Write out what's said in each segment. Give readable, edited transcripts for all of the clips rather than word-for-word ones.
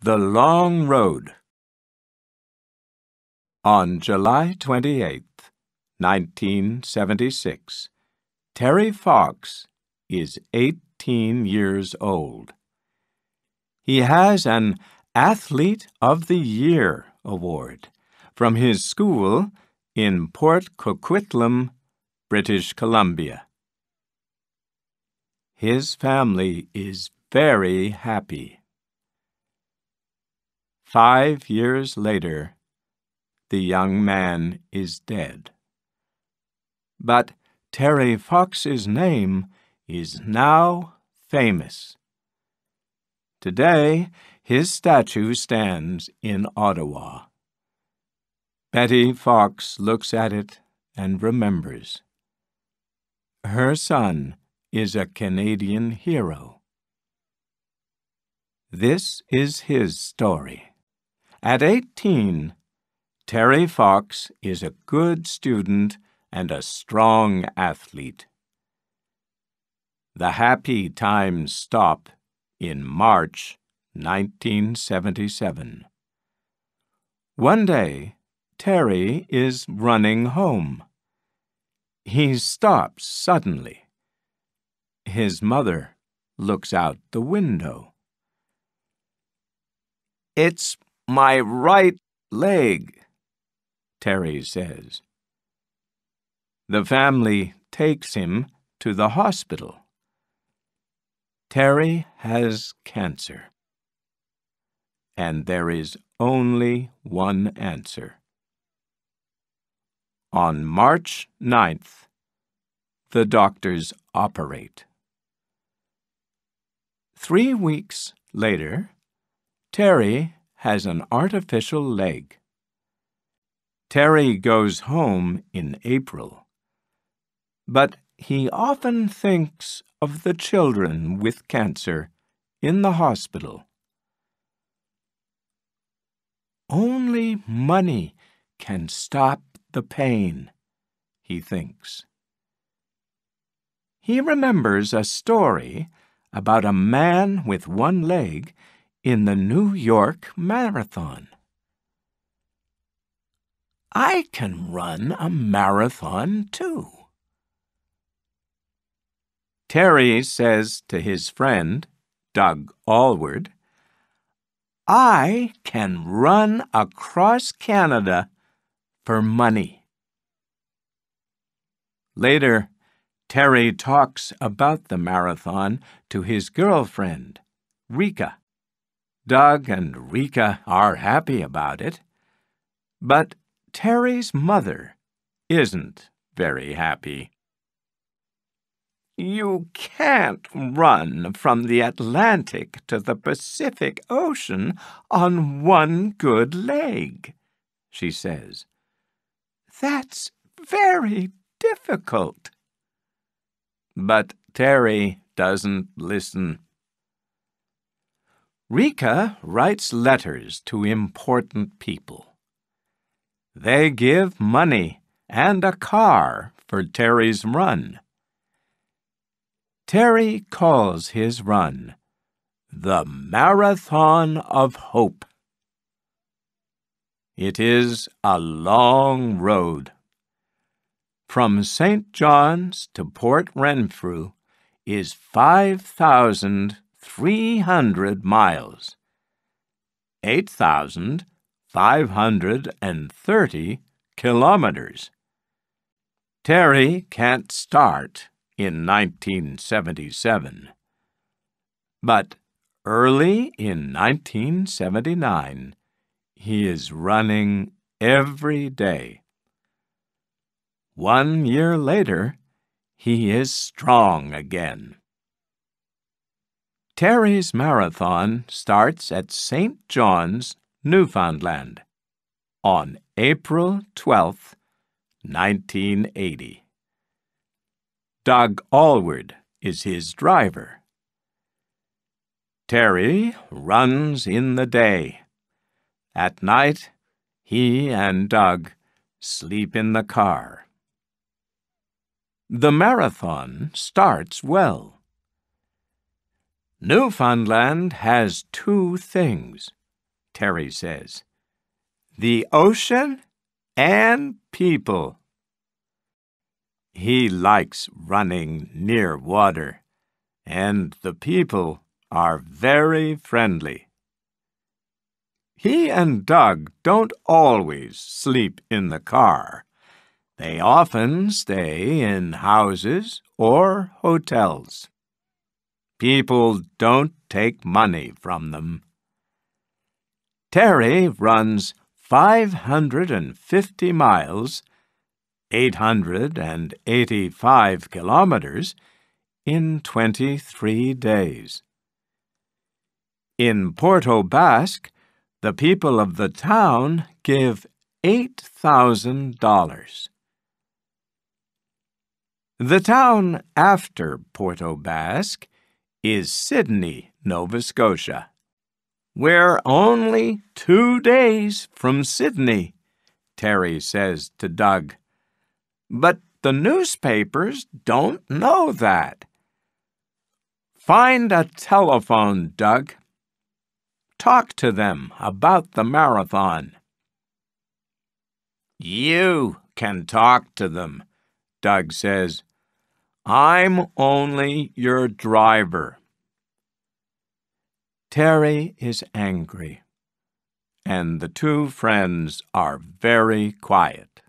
The Long Road. On July 28, 1976, Terry Fox is 18 years old. He has an Athlete of the Year award from his school in Port Coquitlam, British Columbia. His family is very happy. 5 years later, the young man is dead. But Terry Fox's name is now famous. Today, his statue stands in Ottawa. Betty Fox looks at it and remembers. Her son is a Canadian hero. This is his story. At 18, Terry Fox is a good student and a strong athlete. The happy times stop in March 1977. One day, Terry is running home. He stops suddenly. His mother looks out the window. "It's my right leg," Terry says. The family takes him to the hospital. Terry has cancer. And there is only one answer. On March 9th, the doctors operate. 3 weeks later, Terry has an artificial leg. Terry goes home in April, but he often thinks of the children with cancer in the hospital. Only money can stop the pain, he thinks. He remembers a story about a man with one leg in the New York Marathon. "I can run a marathon, too." Terry says to his friend, Doug Alward, "I can run across Canada for money." Later, Terry talks about the marathon to his girlfriend, Rika. Doug and Rika are happy about it, but Terry's mother isn't very happy. "You can't run from the Atlantic to the Pacific Ocean on one good leg," she says. "That's very difficult." But Terry doesn't listen. Rika writes letters to important people. They give money and a car for Terry's run. Terry calls his run the Marathon of Hope. It is a long road. From St. John's to Port Renfrew is 5,300 miles, 8,530 kilometers. Terry can't start in 1977. But early in 1979, he is running every day. 1 year later, he is strong again. Terry's marathon starts at St. John's, Newfoundland, on April 12, 1980. Doug Alward is his driver. Terry runs in the day. At night, he and Doug sleep in the car. The marathon starts well. Newfoundland has 2 things: Terry says. The ocean and people. He likes running near water, and the people are very friendly. He and Doug don't always sleep in the car. They often stay in houses or hotels. People don't take money from them. Terry runs 550 miles, 885 kilometers, in 23 days. In Porto Basque, the people of the town give $8,000. The town after Porto Basque is Sydney, Nova Scotia. We're only 2 days from Sydney, Terry says to Doug. But the newspapers don't know that. Find a telephone, Doug. Talk to them about the marathon. You can talk to them, Doug says. I'm only your driver. Terry is angry, and the two friends are very quiet.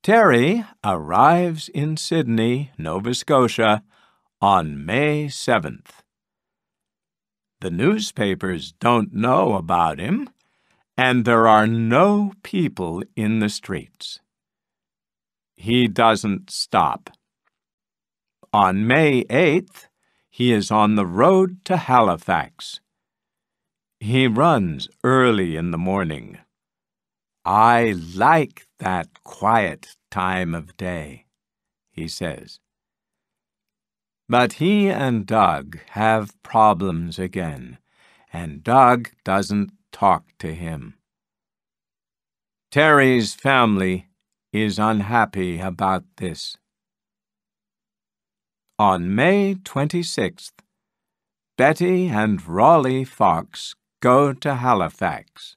Terry arrives in Sydney, Nova Scotia, on May 7th. The newspapers don't know about him, and there are no people in the streets. He doesn't stop. On May 8th, he is on the road to Halifax. He runs early in the morning. I like that quiet time of day, he says. But he and Doug have problems again, and Doug doesn't talk to him. Terry's family is unhappy about this. On May 26th, Betty and Raleigh Fox go to Halifax.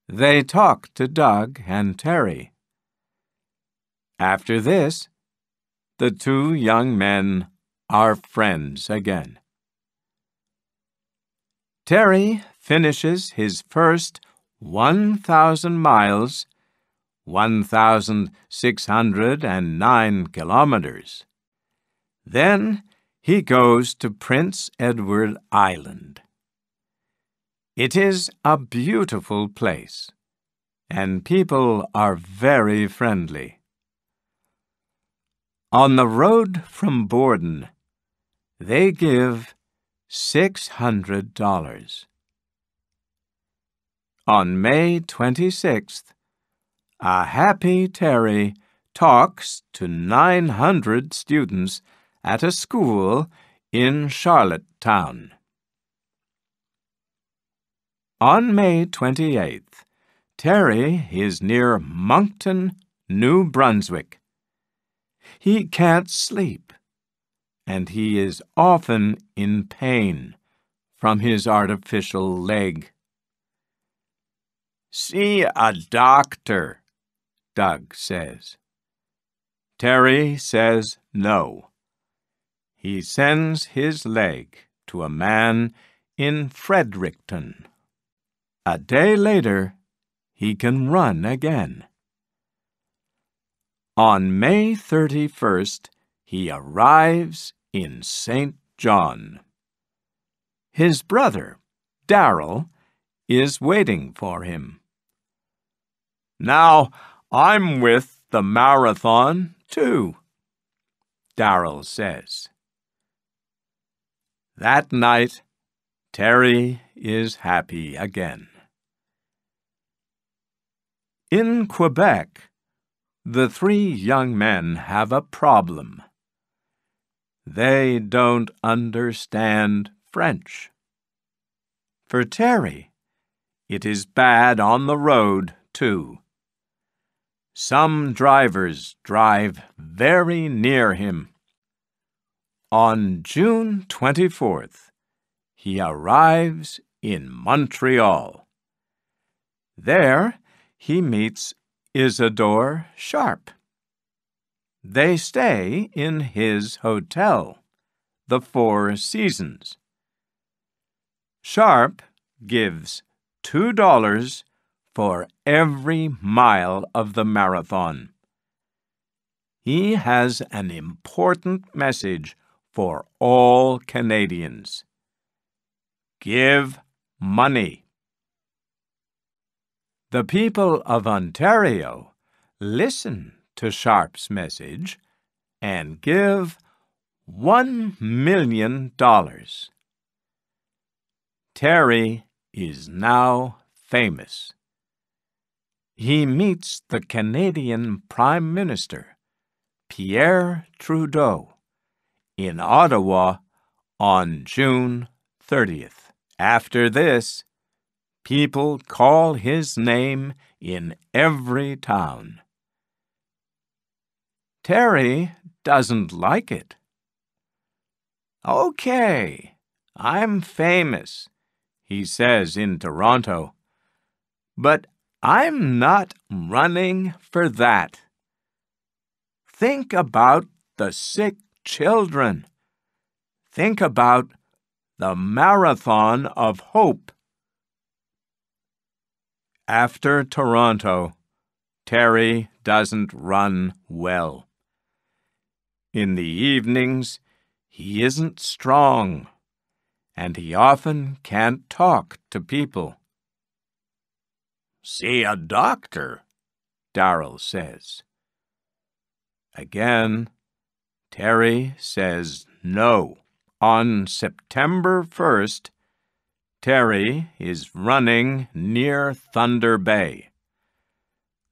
They talk to Doug and Terry. After this, the two young men are friends again. Terry finishes his first 1,000 miles, 1,609 kilometers. Then he goes to Prince Edward Island. It is a beautiful place, and people are very friendly. On the road from Borden, they give $600. On May 26th, a happy Terry talks to 900 students at a school in Charlottetown. On May 28th, Terry is near Moncton, New Brunswick. He can't sleep, and he is often in pain from his artificial leg. See a doctor, Doug says. Terry says no. He sends his leg to a man in Fredericton. A day later, he can run again. On May 31st, he arrives in St. John. His brother, Darrell, is waiting for him. Now, I'm with the marathon, too, Darrell says. That night, Terry is happy again. In Quebec, the three young men have a problem. They don't understand French. For Terry, it is bad on the road, too. Some drivers drive very near him. On June 24th, he arrives in Montreal. There, he meets Isidore Sharp. They stay in his hotel, the Four Seasons. Sharp gives $2 for every mile of the marathon. He has an important message for all Canadians. Give money. The people of Ontario listen to Sharp's message and give $1 million. Terry is now famous. He meets the Canadian Prime Minister, Pierre Trudeau, in Ottawa on June 30th. After this, people call his name in every town. Terry doesn't like it. "Okay, I'm famous," he says in Toronto, "but I'm not running for that. Think about the sick children. Think about the Marathon of Hope." After Toronto, Terry doesn't run well. In the evenings, he isn't strong, and he often can't talk to people. "See a doctor," Darrell says. Again, Terry says no. On September 1st, Terry is running near Thunder Bay.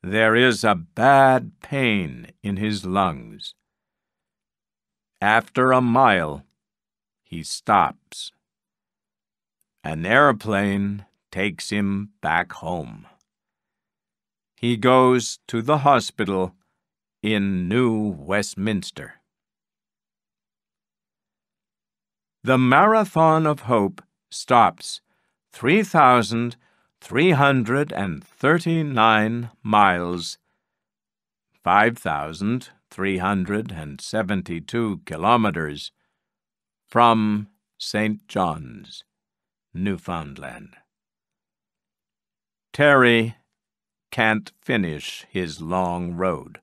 There is a bad pain in his lungs. After a mile, he stops. An airplane takes him back home. He goes to the hospital in New Westminster. The Marathon of Hope stops 3,339 miles, 5,372 kilometers, from St. John's, Newfoundland. Terry can't finish his long road,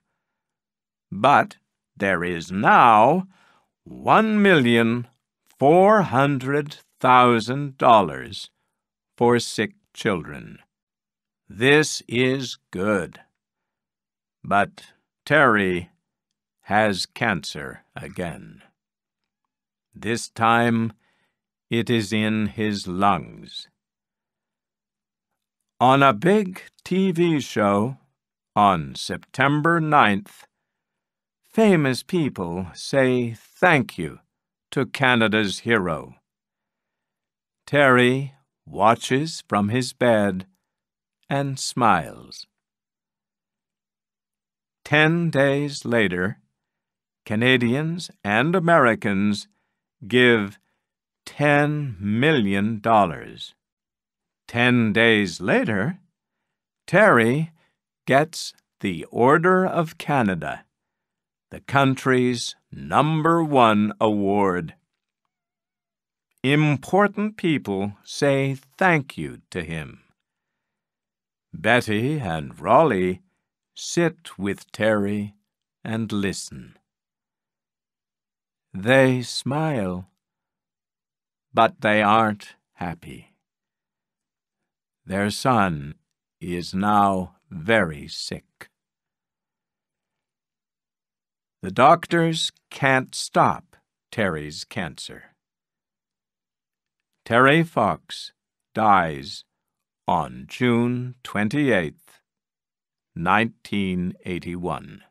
but there is now $1,400,000 for sick children. This is good. But Terry has cancer again. This time it is in his lungs. On a big TV show on September 9th, famous people say thank you to Canada's hero. Terry watches from his bed and smiles. 10 days later, Canadians and Americans give $10 million. 10 days later, Terry gets the Order of Canada, the country's #1 award. Important people say thank you to him. Betty and Raleigh sit with Terry and listen. They smile, but they aren't happy. Their son is now very sick. The doctors can't stop Terry's cancer. Terry Fox dies on June 28th, 1981.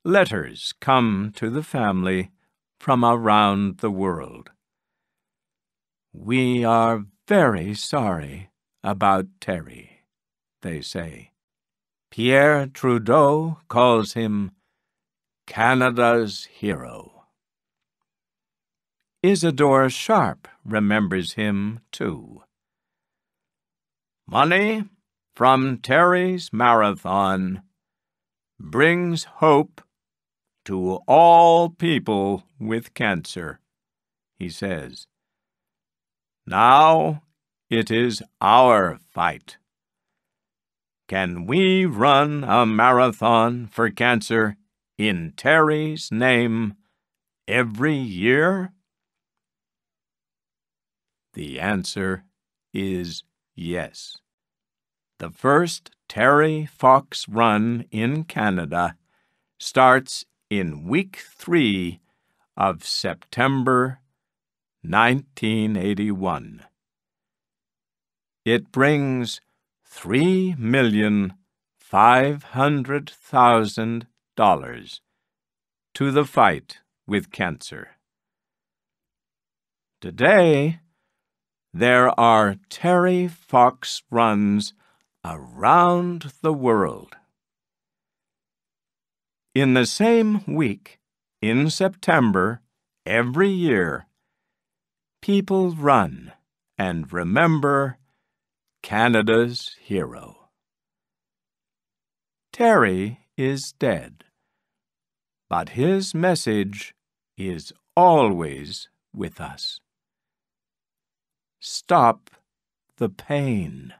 Letters come to the family from around the world. "We are very sorry about Terry," they say. Pierre Trudeau calls him Canada's hero. Isidore Sharp remembers him, too. Money from Terry's Marathon brings hope to all people with cancer, he says. Now it is our fight. Can we run a marathon for cancer in Terry's name every year? The answer is yes. The first Terry Fox Run in Canada starts in week 3 of September 1981. It brings $3,500,000 to the fight with cancer. Today, there are Terry Fox runs around the world. In the same week, in September, every year, people run and remember Canada's hero. Terry is dead, but his message is always with us. Stop the pain.